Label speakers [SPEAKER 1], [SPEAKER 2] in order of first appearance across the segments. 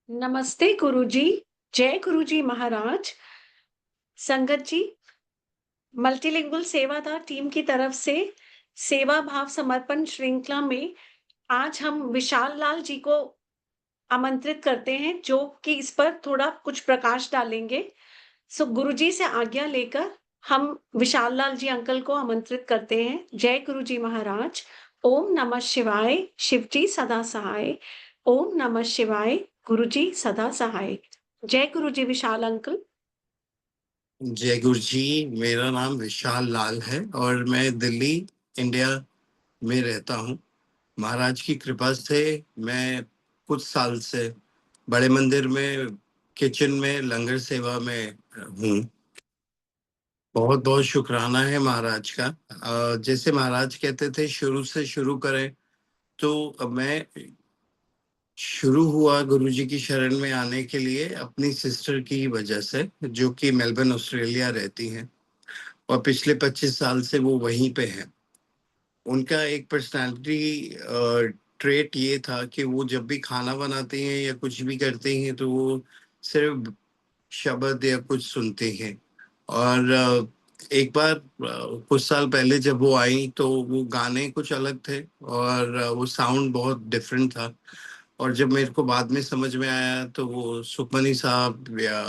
[SPEAKER 1] नमस्ते गुरुजी। जय गुरुजी महाराज। संगत जी, मल्टीलिंगुअल सेवादार टीम की तरफ से सेवा भाव समर्पण श्रृंखला में आज हम विशाल लाल जी को आमंत्रित करते हैं, जो कि इस पर थोड़ा कुछ प्रकाश डालेंगे। सो गुरुजी से आज्ञा लेकर हम विशाल लाल जी अंकल को आमंत्रित करते हैं। जय गुरुजी महाराज। ओम नमः शिवाय। शिवजी सदा सहाय। ओम नमः शिवाय। गुरुजी सदा सहाय। जय गुरुजी विशाल अंकल।
[SPEAKER 2] जय गुरु जी। मेरा नाम विशाल लाल है और मैं दिल्ली, इंडिया में रहता हूँ। महाराज की कृपा से मैं कुछ साल से बड़े मंदिर में किचन में लंगर सेवा में हूँ। बहुत बहुत शुक्राना है महाराज का। जैसे महाराज कहते थे शुरू से शुरू करें, तो मैं शुरू हुआ गुरुजी की शरण में आने के लिए अपनी सिस्टर की वजह से, जो कि मेलबर्न ऑस्ट्रेलिया रहती हैं और पिछले 25 साल से वो वहीं पे हैं। उनका एक पर्सनालिटी ट्रेट ये था कि वो जब भी खाना बनाते हैं या कुछ भी करते हैं तो वो सिर्फ शब्द या कुछ सुनते हैं। और एक बार कुछ साल पहले जब वो आई तो वो गाने कुछ अलग थे और वो साउंड बहुत डिफरेंट था। और जब मेरे को बाद में समझ में आया तो वो सुखमनी साहब या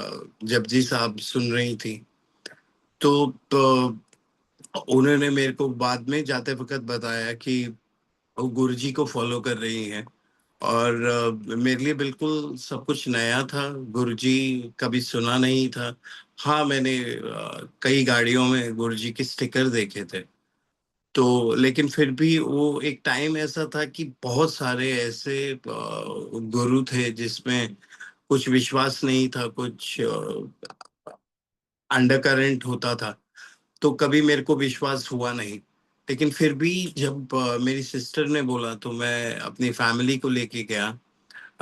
[SPEAKER 2] जपजी साहब सुन रही थी। तो उन्होंने मेरे को बाद में जाते वक्त बताया कि वो गुरुजी को फॉलो कर रही हैं। और मेरे लिए बिल्कुल सब कुछ नया था। गुरुजी कभी सुना नहीं था। हाँ, मैंने कई गाड़ियों में गुरुजी के स्टिकर देखे थे। तो लेकिन फिर भी वो एक टाइम ऐसा था कि बहुत सारे ऐसे गुरु थे जिसमें कुछ विश्वास नहीं था, कुछ अंडर करंट होता था। तो कभी मेरे को विश्वास हुआ नहीं। लेकिन फिर भी जब मेरी सिस्टर ने बोला तो मैं अपनी फैमिली को लेके गया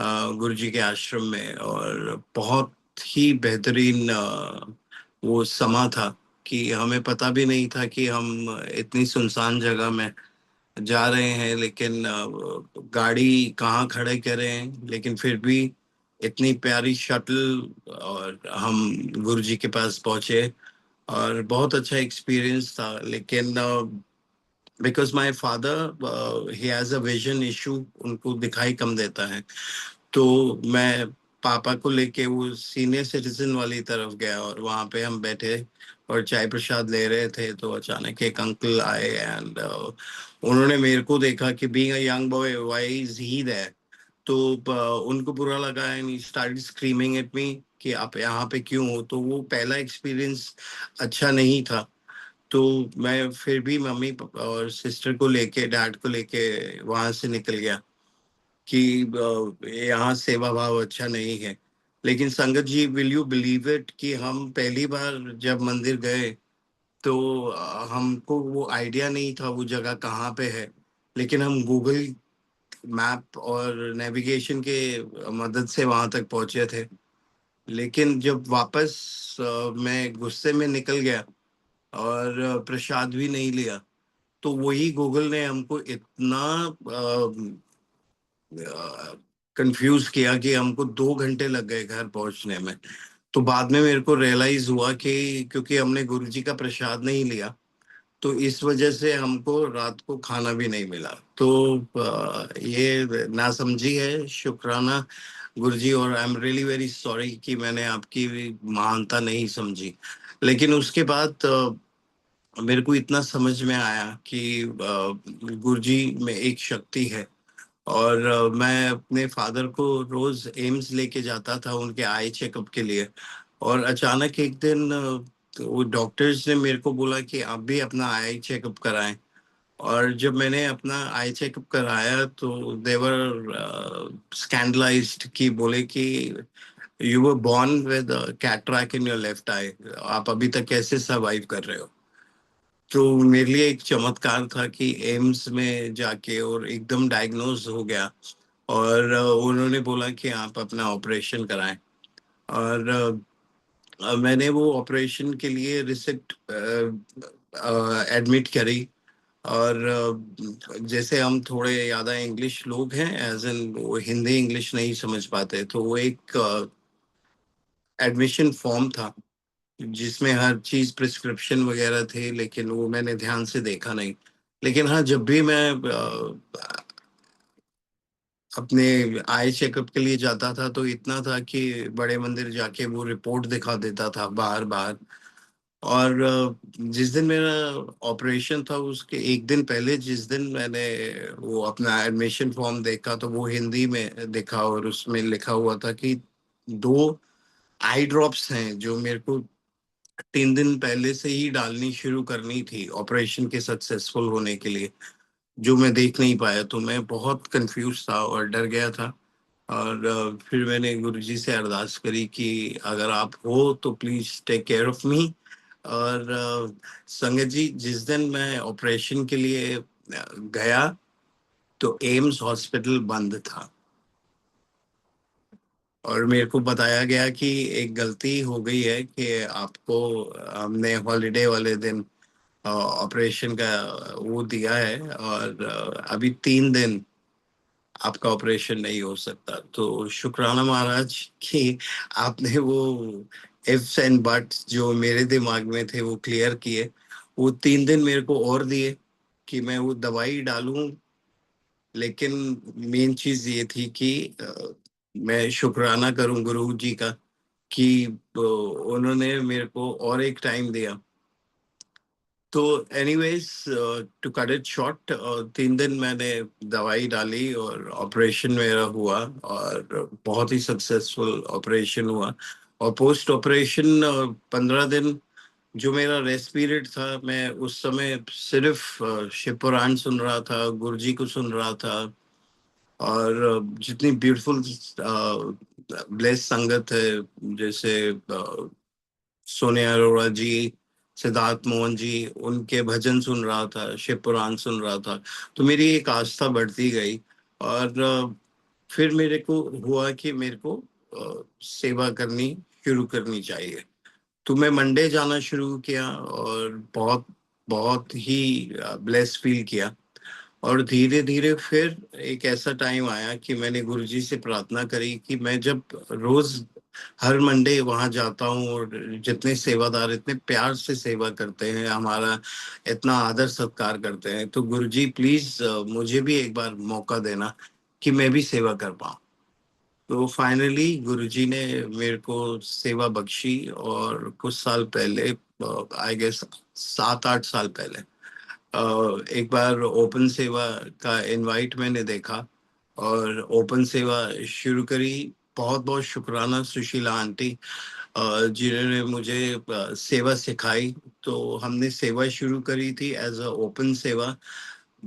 [SPEAKER 2] गुरुजी के आश्रम में। और बहुत ही बेहतरीन वो समा था कि हमें पता भी नहीं था कि हम इतनी सुनसान जगह में जा रहे हैं। लेकिन गाड़ी कहाँ खड़े करें, लेकिन फिर भी इतनी प्यारी शटल और हम गुरुजी के पास पहुंचे और बहुत अच्छा एक्सपीरियंस था। लेकिन because my father he has a vision issue, उनको दिखाई कम देता है। तो मैं पापा को लेके वो सीनियर सिटीजन वाली तरफ गया और वहाँ पे हम बैठे और चाय प्रसाद ले रहे थे तो अचानक एक अंकल आए एंड उन्होंने मेरे को देखा कि being a young boy why is he there. तो उनको बुरा लगा and he started screaming at me कि आप यहाँ पे क्यों हो। तो वो पहला एक्सपीरियंस अच्छा नहीं था। तो मैं फिर भी मम्मी और सिस्टर को लेके डैड को लेके वहां से निकल गया कि यहाँ सेवा भाव अच्छा नहीं है। लेकिन संगत जी, विल यू बिलीव इट कि हम पहली बार जब मंदिर गए तो हमको वो आइडिया नहीं था वो जगह कहाँ पे है। लेकिन हम गूगल मैप और नेविगेशन के मदद से वहां तक पहुंचे थे। लेकिन जब वापस मैं गुस्से में निकल गया और प्रसाद भी नहीं लिया, तो वही गूगल ने हमको इतना कंफ्यूज किया कि हमको 2 घंटे लग गए घर पहुंचने में। तो बाद में मेरे को रियलाइज हुआ कि क्योंकि हमने गुरुजी का प्रसाद नहीं लिया तो इस वजह से हमको रात को खाना भी नहीं मिला। तो ये नासमझी है। शुक्राना गुरुजी, और I am really very sorry कि मैंने आपकी महानता नहीं समझी। लेकिन उसके बाद मेरे को इतना समझ में आया कि गुरुजी में एक शक्ति है। और मैं अपने फादर को रोज एम्स लेके जाता था उनके आई चेकअप के लिए। और अचानक एक दिन वो डॉक्टर्स ने मेरे को बोला कि आप भी अपना आई चेकअप कराएं। और जब मैंने अपना आई चेकअप कराया तो देवर स्कैंडलाइज्ड कि बोले कि you were born with cataract in your left eye, आप अभी तक कैसे सरवाइव कर रहे हो। तो मेरे लिए एक चमत्कार था कि एम्स में जाके और एकदम डायग्नोज हो गया। और उन्होंने बोला कि आप अपना ऑपरेशन कराएं। और मैंने वो ऑपरेशन के लिए रिसिप्ट एडमिट करी। और जैसे हम थोड़े ज़्यादा इंग्लिश लोग हैं, एज इन वो हिंदी इंग्लिश नहीं समझ पाते, तो वो एक एडमिशन फॉर्म था जिसमें हर चीज प्रिस्क्रिप्शन वगैरह थे, लेकिन वो मैंने ध्यान से देखा नहीं। लेकिन हाँ, जब भी मैं अपने आई चेकअप के लिए जाता था तो इतना था कि बड़े मंदिर जाके वो रिपोर्ट दिखा देता था बाहर बाहर। और जिस दिन मेरा ऑपरेशन था उसके एक दिन पहले, जिस दिन मैंने वो अपना एडमिशन फॉर्म देखा, तो वो हिंदी में देखा और उसमें लिखा हुआ था कि दो आई ड्रॉप्स हैं जो मेरे को 3 दिन पहले से ही डालनी शुरू करनी थी ऑपरेशन के सक्सेसफुल होने के लिए, जो मैं देख नहीं पाया। तो मैं बहुत कंफ्यूज था और डर गया था। और फिर मैंने गुरुजी से अरदास करी कि अगर आप हो तो please take care of me. और संगत जी, जिस दिन मैं ऑपरेशन के लिए गया तो एम्स हॉस्पिटल बंद था और मेरे को बताया गया कि एक गलती हो गई है कि आपको हमने हॉलिडे वाले दिन ऑपरेशन का वो दिया है, और अभी 3 दिन आपका ऑपरेशन नहीं हो सकता। तो शुक्राना महाराज कि आपने वो इफ्स एंड बट्स जो मेरे दिमाग में थे वो क्लियर किए। वो 3 दिन मेरे को और दिए कि मैं वो दवाई डालूं। लेकिन मेन चीज ये थी कि मैं शुक्राना करूं गुरु जी का कि उन्होंने मेरे को और एक टाइम दिया। तो anyways, to cut it short, 3 दिन मैंने दवाई डाली और ऑपरेशन मेरा हुआ, और बहुत ही सक्सेसफुल ऑपरेशन हुआ। और पोस्ट ऑपरेशन 15 दिन जो मेरा रेस्ट पीरियड था, मैं उस समय सिर्फ शिव पुराण सुन रहा था, गुरुजी को सुन रहा था। और जितनी ब्यूटीफुल ब्लेस संगत है, जैसे सोनिया अरोड़ा जी, सिद्धार्थ मोहन जी, उनके भजन सुन रहा था, शिव पुराण सुन रहा था, तो मेरी एक आस्था बढ़ती गई। और फिर मेरे को हुआ कि मेरे को सेवा करनी शुरू करनी चाहिए। तो मैं मंडे जाना शुरू किया और बहुत बहुत ही ब्लेस फील किया। और धीरे धीरे फिर एक ऐसा टाइम आया कि मैंने गुरुजी से प्रार्थना करी कि मैं जब रोज हर मंडे वहां जाता हूँ और जितने सेवादार इतने प्यार से सेवा करते हैं, हमारा इतना आदर सत्कार करते हैं, तो गुरुजी प्लीज मुझे भी एक बार मौका देना कि मैं भी सेवा कर पाऊँ। तो फाइनली गुरुजी ने मेरे को सेवा बख्शी। और कुछ साल पहले, आई गेस 7-8 साल पहले, एक बार ओपन सेवा का इनवाइट मैंने देखा और ओपन सेवा शुरू करी। बहुत बहुत शुक्राना सुशीला आंटी, जिन्होंने मुझे सेवा सिखाई। तो हमने सेवा शुरू करी थी एज अ ओपन सेवा,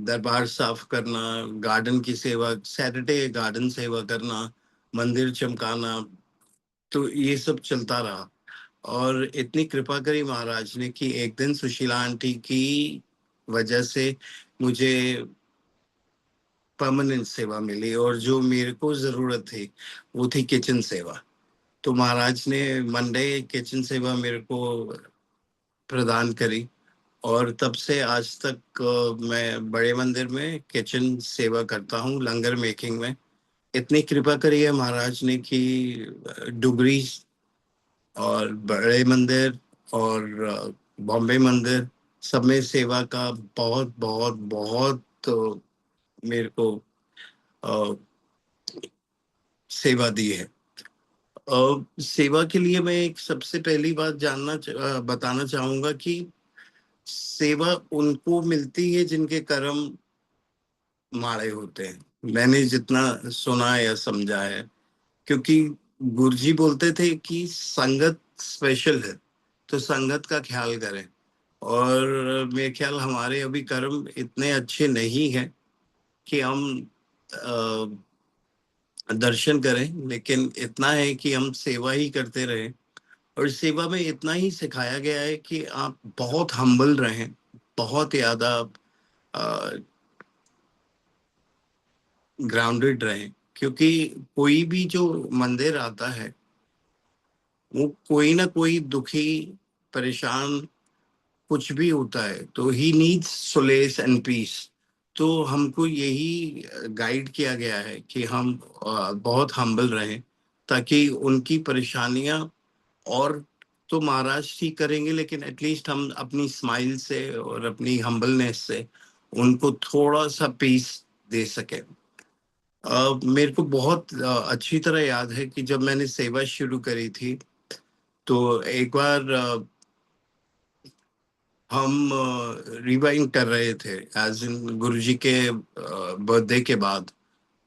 [SPEAKER 2] दरबार साफ करना, गार्डन की सेवा, सैटरडे गार्डन सेवा करना, मंदिर चमकाना। तो ये सब चलता रहा। और इतनी कृपा करी महाराज ने कि एक दिन सुशीला आंटी की वजह से मुझे परमानेंट सेवा मिली, और जो मेरे को जरूरत थी वो थी किचन सेवा। तो महाराज ने मंडे किचन सेवा मेरे को प्रदान करी। और तब से आज तक मैं बड़े मंदिर में किचन सेवा करता हूँ, लंगर मेकिंग में। इतनी कृपा करी है महाराज ने कि डुगरी और बड़े मंदिर और बॉम्बे मंदिर सब में सेवा का बहुत बहुत बहुत मेरे को अ, सेवा दी है। सेवा के लिए मैं एक सबसे पहली बात बताना चाहूंगा कि सेवा उनको मिलती है जिनके कर्म माड़े होते हैं। मैंने जितना सुना या समझा है, क्योंकि गुरुजी बोलते थे कि संगत स्पेशल है, तो संगत का ख्याल करें। और मेरे ख्याल हमारे अभी कर्म इतने अच्छे नहीं हैं कि हम दर्शन करें, लेकिन इतना है कि हम सेवा ही करते रहें। और सेवा में इतना ही सिखाया गया है कि आप बहुत हम्बल रहें, बहुत ज्यादा ग्राउंडेड रहें। क्योंकि कोई भी जो मंदिर आता है वो कोई ना कोई दुखी, परेशान, कुछ भी होता है तो he needs solace and peace. तो हमको यही गाइड किया गया है कि हम बहुत हम्बल रहें, ताकि उनकी परेशानियां और तो महाराज ठीक करेंगे, लेकिन एटलीस्ट हम अपनी स्माइल से और अपनी हम्बलनेस से उनको थोड़ा सा पीस दे सके। मेरे को बहुत अच्छी तरह याद है कि जब मैंने सेवा शुरू करी थी, तो एक बार हम रिवाइंड कर रहे थे एज इन गुरुजी के बर्थडे के बाद।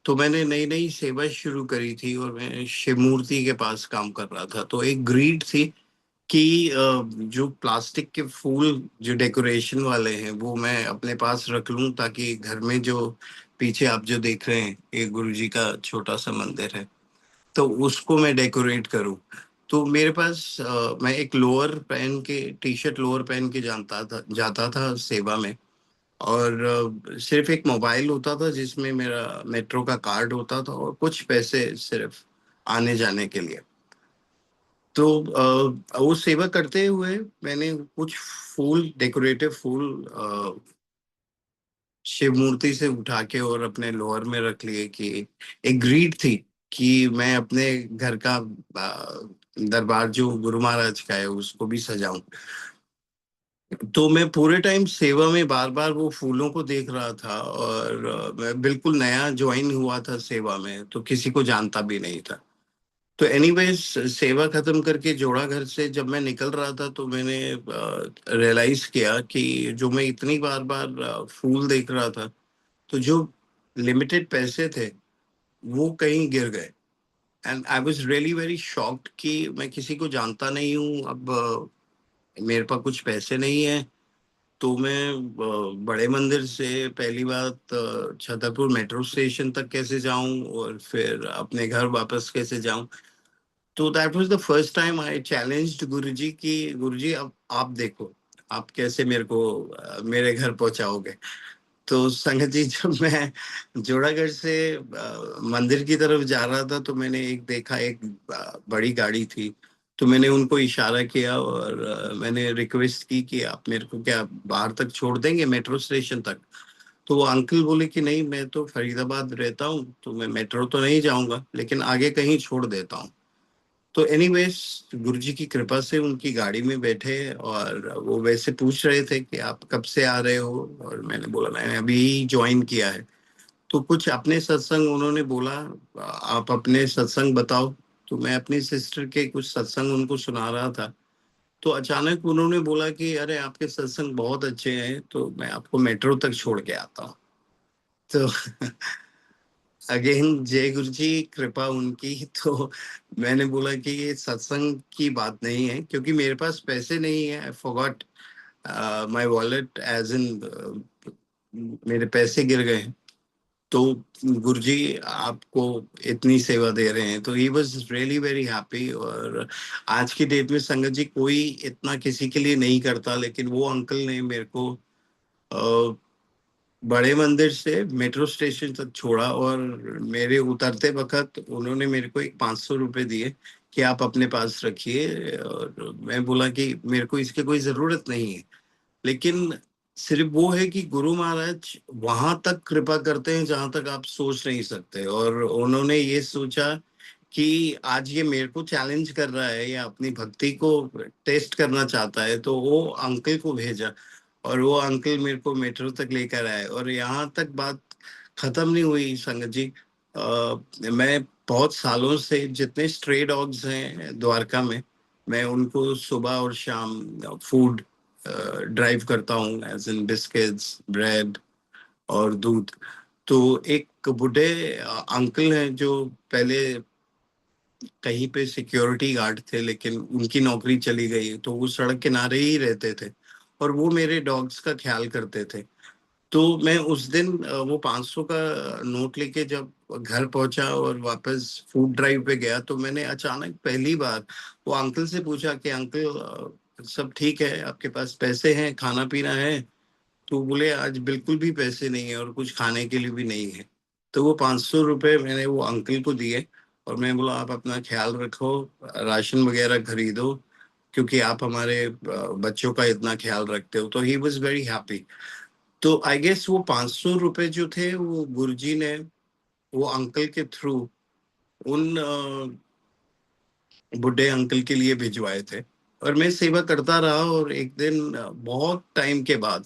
[SPEAKER 2] तो मैंने नई नई सेवा शुरू करी थी और मैं शिव मूर्ति के पास काम कर रहा था। तो एक ग्रीड थी कि जो प्लास्टिक के फूल जो डेकोरेशन वाले हैं वो मैं अपने पास रख लूं, ताकि घर में जो पीछे आप जो देख रहे हैं ये गुरुजी का छोटा सा मंदिर है, तो उसको मैं डेकोरेट करूं। तो मेरे पास मैं एक लोअर पहन के, टी शर्ट लोअर पहन के जानता था जाता था सेवा में। और सिर्फ एक मोबाइल होता था जिसमें मेरा मेट्रो का कार्ड होता था और कुछ पैसे सिर्फ आने जाने के लिए। तो वो सेवा करते हुए मैंने कुछ फूल, डेकोरेटिव फूल शिव मूर्ति से उठा के और अपने लोअर में रख लिए कि एक ग्रीड थी कि मैं अपने घर का दरबार जो गुरु महाराज का है उसको भी सजाऊं। तो मैं पूरे टाइम सेवा में बार बार वो फूलों को देख रहा था, और मैं बिल्कुल नया ज्वाइन हुआ था सेवा में, तो किसी को जानता भी नहीं था। तो एनीवेज सेवा खत्म करके जोड़ा घर से जब मैं निकल रहा था, तो मैंने रियलाइज किया कि जो मैं इतनी बार बार फूल देख रहा था, तो जो लिमिटेड पैसे थे वो कहीं गिर गए। And I was really very shocked कि मैं किसी को जानता नहीं हूँ। अब मेरे पास कुछ पैसे नहीं है, तो मैं बड़े मंदिर से पहली बात छतरपुर मेट्रो स्टेशन तक कैसे जाऊं और फिर अपने घर वापस कैसे जाऊं। तो that was the first time I challenged Guruji कि गुरुजी अब आप देखो, आप कैसे मेरे को मेरे घर पहुंचाओगे। तो संगत जी, जब मैं जोड़ागढ़ से मंदिर की तरफ जा रहा था, तो मैंने एक देखा, एक बड़ी गाड़ी थी। तो मैंने उनको इशारा किया और मैंने रिक्वेस्ट की कि आप मेरे को क्या बाहर तक छोड़ देंगे, मेट्रो स्टेशन तक। तो वो अंकल बोले कि नहीं, मैं तो फरीदाबाद रहता हूँ, तो मैं मेट्रो तो नहीं जाऊंगा, लेकिन आगे कहीं छोड़ देता हूँ। तो एनीवेज गुरुजी की कृपा से उनकी गाड़ी में बैठे, और वो वैसे पूछ रहे थे कि आप कब से आ रहे हो, और मैंने बोला मैंने अभी ज्वाइन किया है। तो कुछ अपने सत्संग उन्होंने बोला, आप अपने सत्संग बताओ। तो मैं अपनी सिस्टर के कुछ सत्संग उनको सुना रहा था। तो अचानक उन्होंने बोला कि अरे आपके सत्संग बहुत अच्छे हैं, तो मैं आपको मेट्रो तक छोड़ के आता हूँ। तो अगेन जय गुरु जी, कृपा उनकी। तो मैंने बोला कि ये सत्संग की बात नहीं है, क्योंकि मेरे पास पैसे नहीं है। I forgot my wallet, as in मेरे पैसे गिर गए हैं। तो गुरुजी आपको इतनी सेवा दे रहे हैं, तो he was really very happy. और आज की डेट में संगत जी कोई इतना किसी के लिए नहीं करता, लेकिन वो अंकल ने मेरे को बड़े मंदिर से मेट्रो स्टेशन तक छोड़ा, और मेरे उतरते वक्त उन्होंने मेरे को एक 500 रुपए दिए कि आप अपने पास रखिए। और मैं बोला कि मेरे को इसकी कोई जरूरत नहीं है, लेकिन सिर्फ वो है कि गुरु महाराज वहां तक कृपा करते हैं जहां तक आप सोच नहीं सकते। और उन्होंने ये सोचा कि आज ये मेरे को चैलेंज कर रहा है या अपनी भक्ति को टेस्ट करना चाहता है, तो वो अंकल को भेजा, और वो अंकल मेरे को मेट्रो तक लेकर आए। और यहाँ तक बात खत्म नहीं हुई संगत जी। मैं बहुत सालों से जितने स्ट्रे डॉग्स हैं द्वारका में, मैं उनको सुबह और शाम फूड ड्राइव करता हूँ, एज इन बिस्किट्स, ब्रेड और दूध। तो एक बूढ़े अंकल हैं जो पहले कहीं पे सिक्योरिटी गार्ड थे, लेकिन उनकी नौकरी चली गई, तो वो सड़क किनारे ही रहते थे और वो मेरे डॉग्स का ख्याल करते थे। तो मैं उस दिन वो 500 का नोट लेके जब घर पहुंचा और वापस फूड ड्राइव पे गया, तो मैंने अचानक पहली बार वो अंकल से पूछा कि अंकल सब ठीक है, आपके पास पैसे हैं, खाना पीना है। तो बोले आज बिल्कुल भी पैसे नहीं है और कुछ खाने के लिए भी नहीं है। तो वो 500 रुपए मैंने वो अंकल को दिए, और मैं बोला आप अपना ख्याल रखो, राशन वगैरह खरीदो, क्योंकि आप हमारे बच्चों का इतना ख्याल रखते हो। तो ही वॉज वेरी हैप्पी। तो आई गेस वो 500 रुपए जो थे वो गुरुजी ने वो अंकल के थ्रू उन बुढ़े अंकल के लिए भिजवाए थे। और मैं सेवा करता रहा, और एक दिन बहुत टाइम के बाद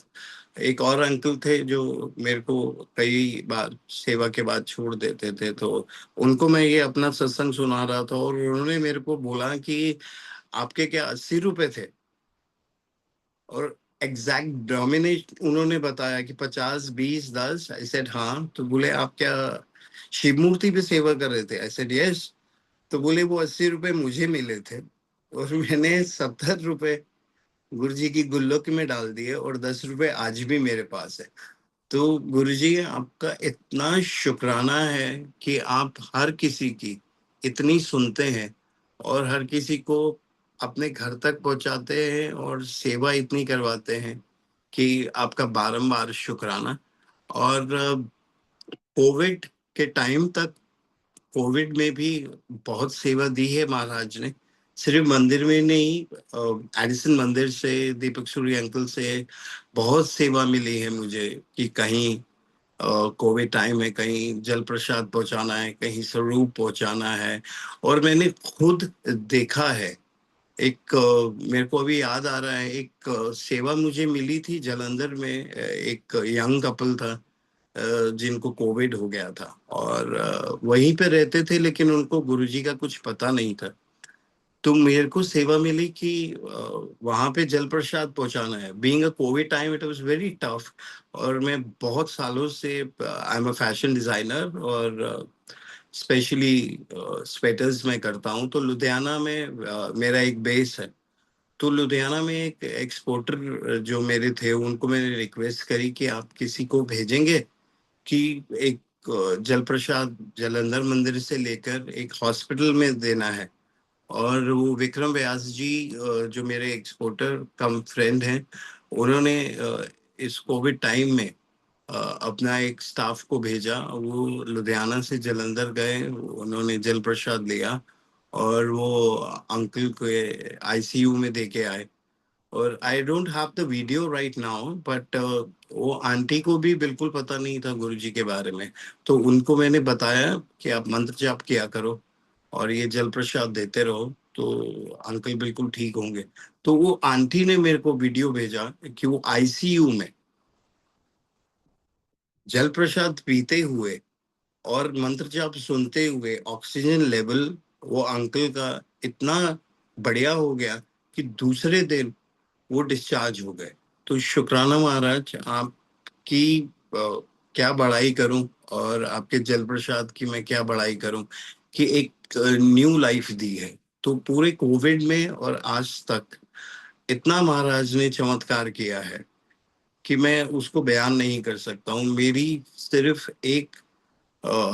[SPEAKER 2] एक और अंकल थे जो मेरे को कई बार सेवा के बाद छोड़ देते थे, तो उनको मैं ये अपना सत्संग सुना रहा था, और उन्होंने मेरे को बोला कि आपके क्या 80 रुपए थे? और एग्जैक्ट डोमिनेट उन्होंने बताया कि 50, 20, 10। आई सेड हाँ। तो बोले आप क्या शिव मूर्ति पे सेवा कर रहे थे? I said yes. तो बोले वो 80 रुपए मुझे मिले थे, और मैंने 70 रुपए गुरुजी की गुल्लक में डाल दिए, और 10 रुपए आज भी मेरे पास है। तो गुरुजी आपका इतना शुक्राना है कि आप हर किसी की इतनी सुनते हैं, और हर किसी को अपने घर तक पहुंचाते हैं, और सेवा इतनी करवाते हैं कि आपका बारंबार शुक्राना। और कोविड के टाइम तक, कोविड में भी बहुत सेवा दी है महाराज ने। सिर्फ मंदिर में नहीं, एडिसन मंदिर से, दीपक सूर्य अंकल से बहुत सेवा मिली है मुझे कि कहीं कोविड टाइम है, कहीं जल प्रसाद पहुंचाना है, कहीं स्वरूप पहुंचाना है। और मैंने खुद देखा है। एक मेरे को अभी याद आ रहा है, एक सेवा मुझे मिली थी जलंधर में। एक यंग कपल था जिनको कोविड हो गया था, और वहीं पे रहते थे, लेकिन उनको गुरुजी का कुछ पता नहीं था। तो मेरे को सेवा मिली कि वहां पे जल प्रसाद पहुंचाना है। Being a Covid time, it was very tough. और मैं बहुत सालों से, I am a fashion designer, और स्पेशली स्वेटर्स में करता हूँ। तो लुधियाना में मेरा एक बेस है। तो लुधियाना में एक एक्सपोर्टर जो मेरे थे, उनको मैंने रिक्वेस्ट करी कि आप किसी को भेजेंगे कि एक जल प्रसाद जलंधर मंदिर से लेकर एक हॉस्पिटल में देना है। और वो विक्रम व्यास जी, जो मेरे एक्सपोर्टर कम फ्रेंड हैं, उन्होंने इस कोविड टाइम में अपना एक स्टाफ को भेजा। वो लुधियाना से जलंधर गए, उन्होंने जल प्रसाद लिया, और वो अंकल को आईसीयू में दे के आए। और I don't have the video right now, but वो आंटी को भी बिल्कुल पता नहीं था गुरुजी के बारे में। तो उनको मैंने बताया कि आप मंत्र जाप किया करो, और ये जल प्रसाद देते रहो, तो अंकल बिल्कुल ठीक होंगे। तो वो आंटी ने मेरे को वीडियो भेजा कि वो आईसीयू में जल प्रसाद पीते हुए और मंत्र जाप सुनते हुए ऑक्सीजन लेवल वो अंकल का इतना बढ़िया हो गया कि दूसरे दिन वो डिस्चार्ज हो गए। तो शुक्राना महाराज, आपकी क्या बड़ाई करूं, और आपके जल प्रसाद की मैं क्या बड़ाई करूं कि एक न्यू लाइफ दी है। तो पूरे कोविड में और आज तक इतना महाराज ने चमत्कार किया है कि मैं उसको बयान नहीं कर सकता हूँ। मेरी सिर्फ एक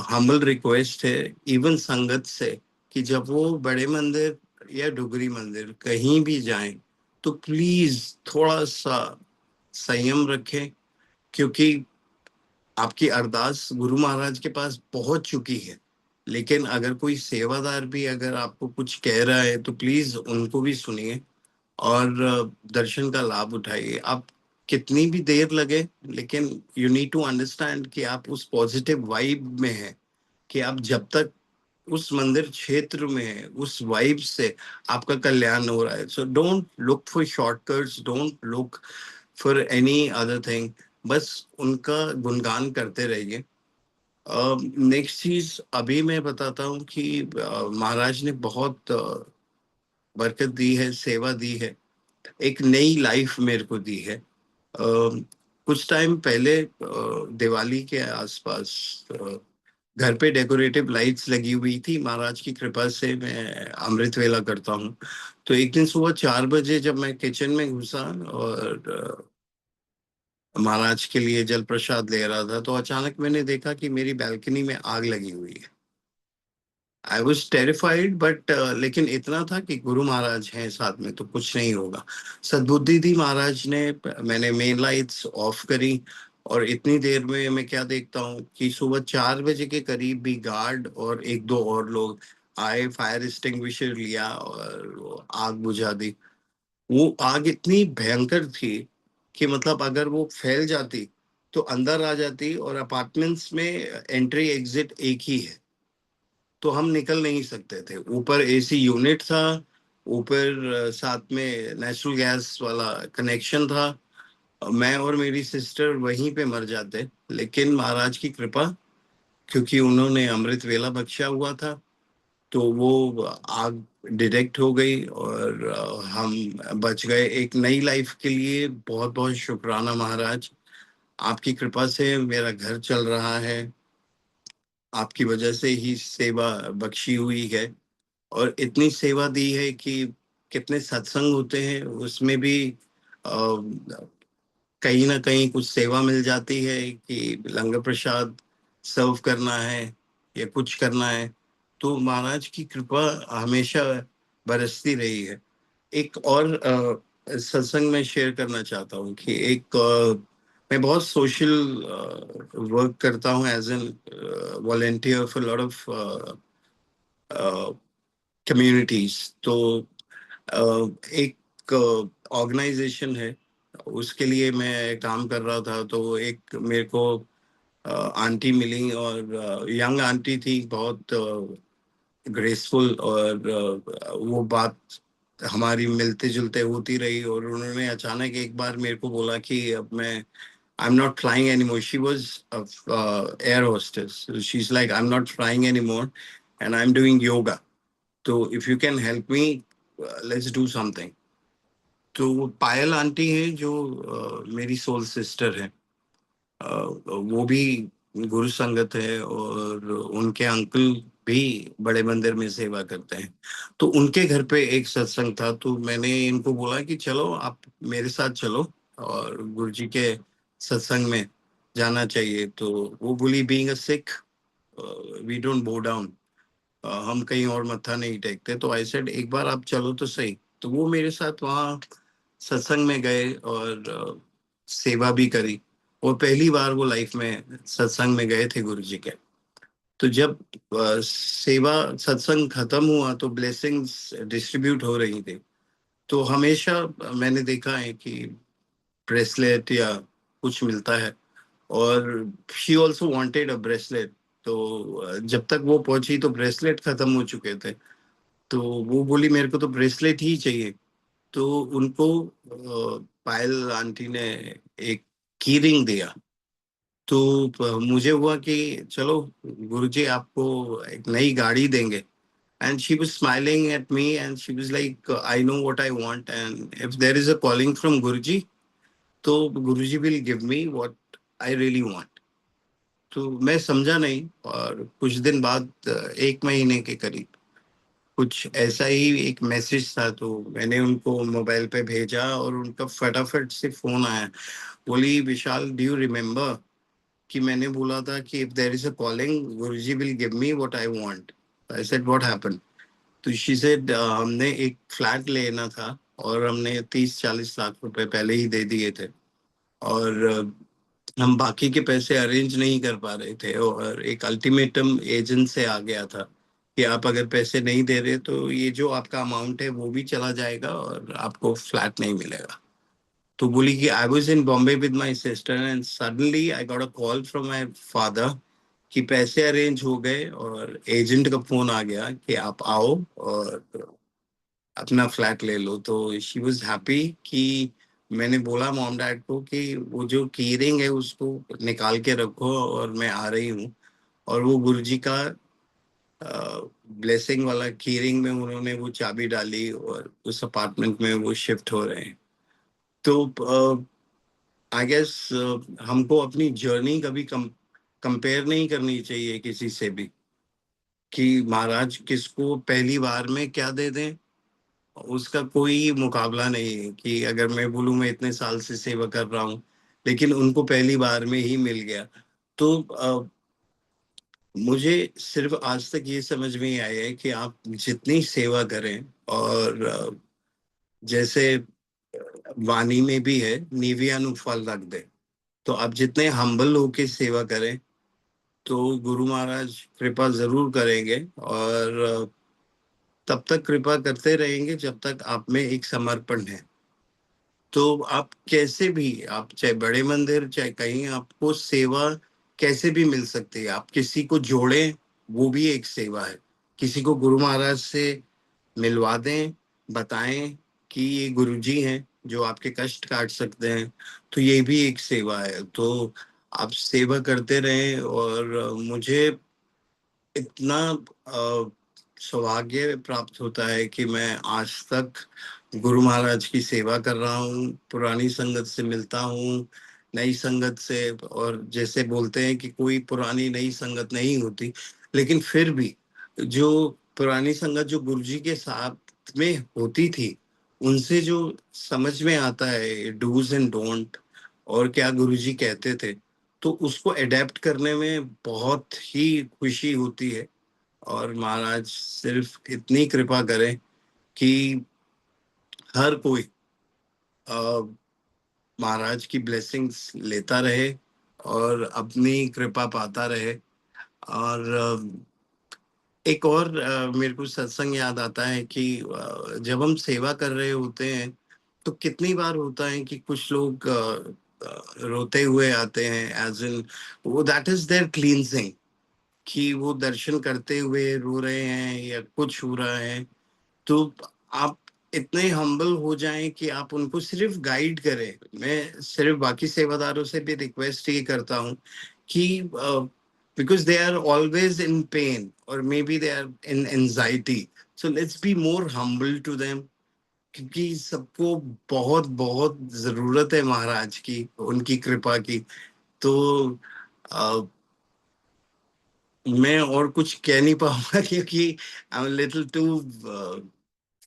[SPEAKER 2] हम्बल रिक्वेस्ट है इवन संगत से, कि जब वो बड़े मंदिर या डुगरी मंदिर कहीं भी जाएं, तो प्लीज थोड़ा सा संयम रखें। क्योंकि आपकी अरदास गुरु महाराज के पास पहुंच चुकी है, लेकिन अगर कोई सेवादार भी अगर आपको कुछ कह रहा है, तो प्लीज उनको भी सुनिए, और दर्शन का लाभ उठाइए। आप कितनी भी देर लगे, लेकिन यू नीड टू अंडरस्टैंड कि आप उस पॉजिटिव वाइब में हैं, कि आप जब तक उस मंदिर क्षेत्र में है, उस वाइब से आपका कल्याण हो रहा है। So don't look for shortcuts, don't look for any other thing. बस उनका गुणगान करते रहिए। नेक्स्ट चीज अभी मैं बताता हूँ कि महाराज ने बहुत बरकत दी है, सेवा दी है, एक नई लाइफ मेरे को दी है। कुछ टाइम पहले दिवाली के आसपास घर पे डेकोरेटिव लाइट्स लगी हुई थी। महाराज की कृपा से मैं अमृत वेला करता हूँ। तो एक दिन सुबह 4 बजे जब मैं किचन में घुसा और महाराज के लिए जल प्रसाद ले रहा था, तो अचानक मैंने देखा कि मेरी बैल्कनी में आग लगी हुई है। आई वॉज टेरिफाइड, बट लेकिन इतना था कि गुरु महाराज हैं साथ में, तो कुछ नहीं होगा। सद्बुद्धि दी महाराज ने। मैंने मेन लाइट्स ऑफ करी, और इतनी देर में मैं क्या देखता हूँ कि सुबह 4 बजे के करीब भी गार्ड और एक दो और लोग आए, फायर एक्सटिंग्विशर लिया और वो आग बुझा दी। वो आग इतनी भयंकर थी कि मतलब अगर वो फैल जाती तो अंदर आ जाती, और अपार्टमेंट्स में एंट्री एग्जिट एक ही है, तो हम निकल नहीं सकते थे। ऊपर एसी यूनिट था, ऊपर साथ में नेचुरल गैस वाला कनेक्शन था। मैं और मेरी सिस्टर वहीं पे मर जाते, लेकिन महाराज की कृपा, क्योंकि उन्होंने अमृत वेला बख्शा हुआ था, तो वो आग डिटेक्ट हो गई और हम बच गए। एक नई लाइफ के लिए बहुत बहुत शुक्राना महाराज। आपकी कृपा से मेरा घर चल रहा है, आपकी वजह से ही सेवा बख्शी हुई है, और इतनी सेवा दी है कि कितने सत्संग होते हैं उसमें भी कहीं ना कहीं कुछ सेवा मिल जाती है कि लंगर प्रसाद सर्व करना है या कुछ करना है। तो महाराज की कृपा हमेशा बरसती रही है। एक और सत्संग में शेयर करना चाहता हूँ कि एक मैं बहुत सोशल वर्क करता हूँ as an volunteer for lot of communities. तो एक ऑर्गेनाइजेशन है, उसके लिए मैं काम कर रहा था। तो एक मेरे को आंटी मिली, और यंग आंटी थी, बहुत ग्रेसफुल, और वो बात हमारी मिलते जुलते होती रही। और उन्होंने अचानक एक बार मेरे को बोला कि अब मैं I am not flying any more. She was air hostess. She is like, I am not flying any more and I am doing yoga, तो if you can help me, let's do something. तो वो पायल aunty है जो मेरी soul sister है। वो भी गुरु संगत है, और उनके अंकल भी बड़े मंदिर में सेवा करते हैं। तो उनके घर पे एक सत्संग था, तो मैंने इनको बोला कि चलो आप मेरे साथ चलो, और गुरु जी के सत्संग में जाना चाहिए। तो वो बोली, being a Sikh we don't bow down, हम कहीं और मत्था नहीं टेकते। तो आई सेड एक बार आप चलो तो सही। तो वो मेरे साथ वहाँ सत्संग में गए, और सेवा भी करी। और पहली बार वो लाइफ में सत्संग में गए थे गुरु जी के। तो जब सेवा सत्संग खत्म हुआ तो ब्लेसिंग्स डिस्ट्रीब्यूट हो रही थी। तो हमेशा मैंने देखा है कि ब्रेसलेट या कुछ मिलता है, और she also wanted a bracelet. तो जब तक वो पहुंची तो ब्रेसलेट खत्म हो चुके थे। तो वो बोली मेरे को तो ब्रेसलेट ही चाहिए। तो उनको पायल आंटी ने एक की रिंग दिया। तो मुझे हुआ कि चलो गुरुजी आपको एक नई गाड़ी देंगे। And she was smiling at me and she was like, I know what I want, and if there is a calling from Guruji, तो Guruji will give me what I really want. तो मैं समझा नहीं, और कुछ दिन बाद, 1 महीने के करीब, कुछ ऐसा ही एक मैसेज था। तो मैंने उनको मोबाइल पे भेजा, और उनका फटाफट से फोन आया। बोली, विशाल, डू यू रिमेम्बर कि मैंने बोला था कि if there is a calling Guruji will give me what I want. I said what happened. तो शी सेड, हमने एक फ्लैट लेना था, और हमने 30-40 लाख रुपए पहले ही दे दिए थे, और हम बाकी के पैसे अरेंज नहीं कर पा रहे थे, और एक अल्टीमेटम एजेंट से आ गया था कि आप अगर पैसे नहीं दे रहे तो ये जो आपका अमाउंट है वो भी चला जाएगा, और आपको फ्लैट नहीं मिलेगा। तो बोली कि I was in Bombay with my sister and suddenly I got a call from my father कि पैसे अरेंज हो गए, और एजेंट का फोन आ गया कि आप आओ और अपना फ्लैट ले लो। तो शी वाज हैप्पी कि मैंने बोला मॉम डैड को कि वो जो की रिंग है उसको निकाल के रखो, और मैं आ रही हूँ। और वो गुरुजी का ब्लेसिंग वाला की रिंग में उन्होंने वो चाबी डाली, और उस अपार्टमेंट में वो शिफ्ट हो रहे हैं। तो आई गेस हमको अपनी जर्नी कभी कंपेयर नहीं करनी चाहिए किसी से भी, कि महाराज किसको पहली बार में क्या दे दें। उसका कोई मुकाबला नहीं है कि अगर मैं बोलूं मैं इतने साल से सेवा कर रहा हूँ, लेकिन उनको पहली बार में ही मिल गया। तो मुझे सिर्फ आज तक ये समझ में आया है कि आप जितनी सेवा करें, और जैसे वाणी में भी है, नीविया फल रख दे। तो आप जितने हम्बल होके सेवा करें, तो गुरु महाराज कृपा जरूर करेंगे, और तब तक कृपा करते रहेंगे जब तक आप में एक समर्पण है। तो आप कैसे भी, आप चाहे बड़े मंदिर चाहे कहीं, आपको सेवा कैसे भी मिल सकती है। आप किसी को जोड़ें, वो भी एक सेवा है। किसी को गुरु महाराज से मिलवा दें, बताएं कि ये गुरुजी हैं जो आपके कष्ट काट सकते हैं, तो ये भी एक सेवा है। तो आप सेवा करते रहें। और मुझे इतना सौभाग्य प्राप्त होता है कि मैं आज तक गुरु महाराज की सेवा कर रहा हूँ, पुरानी संगत से मिलता हूँ, नई संगत से। और जैसे बोलते हैं कि कोई पुरानी नई संगत नहीं होती, लेकिन फिर भी जो पुरानी संगत जो गुरुजी के साथ में होती थी, उनसे जो समझ में आता है डूज एंड डोंट, और क्या गुरुजी कहते थे, तो उसको अडेप्ट करने में बहुत ही खुशी होती है। और महाराज सिर्फ इतनी कृपा करें कि हर कोई अ, महाराज की ब्लेसिंग्स लेता रहे और अपनी कृपा पाता रहे। और एक और मेरे को सत्संग याद आता है कि जब हम सेवा कर रहे होते हैं, तो कितनी बार होता है कि कुछ लोग रोते हुए आते हैं, एज इन वो दैट इज देयर क्लींजिंग, कि वो दर्शन करते हुए रो रहे हैं या कुछ हो रहा है। तो आप इतने हम्बल हो जाएं कि आप उनको सिर्फ गाइड करें। मैं सिर्फ बाकी सेवादारों से भी रिक्वेस्ट ये करता हूँ कि because they are always in pain और may be they are in anxiety, so let's be more humble to them, क्योंकि सबको बहुत बहुत जरूरत है महाराज की, उनकी कृपा की। तो मैं और कुछ कह नहीं पाऊंगा क्योंकि I am little to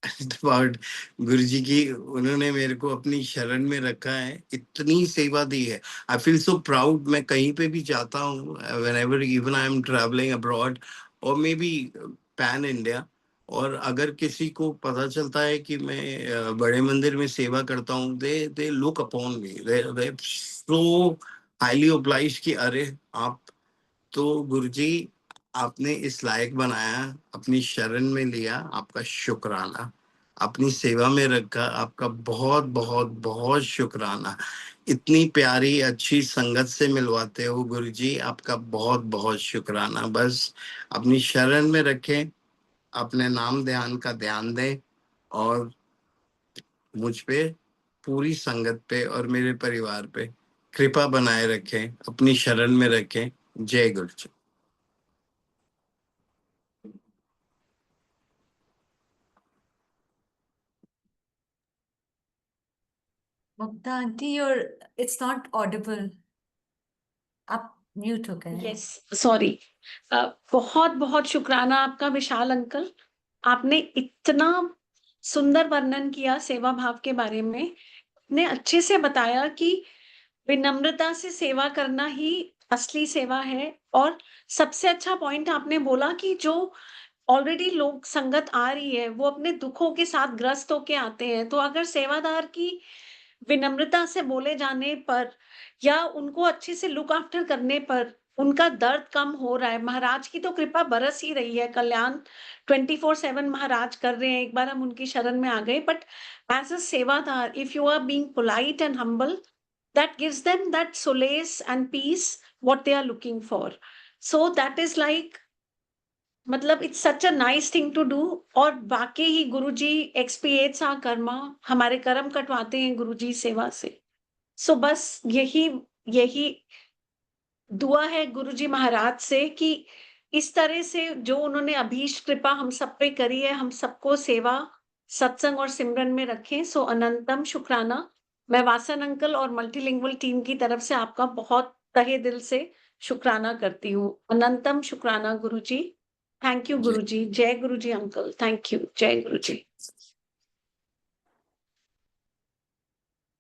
[SPEAKER 2] about Guru ji की। उन्होंने मेरे को अपनी शरण में रखा है, इतनी सेवा दी है। I feel so proud. मैं कहीं पे भी जाता हूँ, whenever even I am travelling abroad और मे बी पैन इंडिया, और अगर किसी को पता चलता है कि मैं बड़े मंदिर में सेवा करता हूँ, they they look upon me, they so highly obliged कि अरे आप तो गुरुजी, आपने इस लायक बनाया, अपनी शरण में लिया, आपका शुक्राना, अपनी सेवा में रखा, आपका बहुत बहुत बहुत शुक्राना। इतनी प्यारी अच्छी संगत से मिलवाते हो गुरुजी, आपका बहुत बहुत शुक्राना। बस अपनी शरण में रखें, अपने नाम ध्यान का ध्यान दें, और मुझ पे, पूरी संगत पे और मेरे परिवार पे कृपा बनाए रखें, अपनी शरण में रखें। जय गुरु जी।
[SPEAKER 3] Mukta aunty, it's not audible. आप म्यूट हो गए हैं।
[SPEAKER 1] Yes, sorry. बहुत बहुत शुक्राना आपका विशाल अंकल। आपने इतना सुंदर वर्णन किया सेवा भाव के बारे में, इतने अच्छे से बताया कि विनम्रता से सेवा करना ही असली सेवा है। और सबसे अच्छा पॉइंट आपने बोला कि जो ऑलरेडी लोग संगत आ रही है, वो अपने दुखों के साथ ग्रस्त होके आते हैं, तो अगर सेवादार की विनम्रता से बोले जाने पर या उनको अच्छे से लुक आफ्टर करने पर उनका दर्द कम हो रहा है, महाराज की तो कृपा बरस ही रही है। कल्याण 24/7 महाराज कर रहे हैं। एक बार हम उनकी शरण में आ गए, but as a sevadar, if you are being polite and humble, that gives them that solace and peace what they are looking for. So that is like, मतलब it's such a nice thing to do. और वाकई ही गुरुजी एक्सपिएट्स our Karma, हमारे कर्म कटवाते हैं गुरुजी सेवा से। सो बस यही यही दुआ है गुरुजी महाराज से कि इस तरह से जो उन्होंने अभीष्ट कृपा हम सब पे करी है, हम सबको सेवा, सत्संग और सिमरन में रखें। सो अनंतम शुक्राना। मैं वासन अंकल और मल्टीलिंगुअल टीम की तरफ से आपका बहुत तहे दिल से शुक्राना करती हूँ। अनंतम शुक्राना गुरुजी। थैंक यू गुरुजी। जय गुरुजी अंकल। Thank you. जय गुरुजी।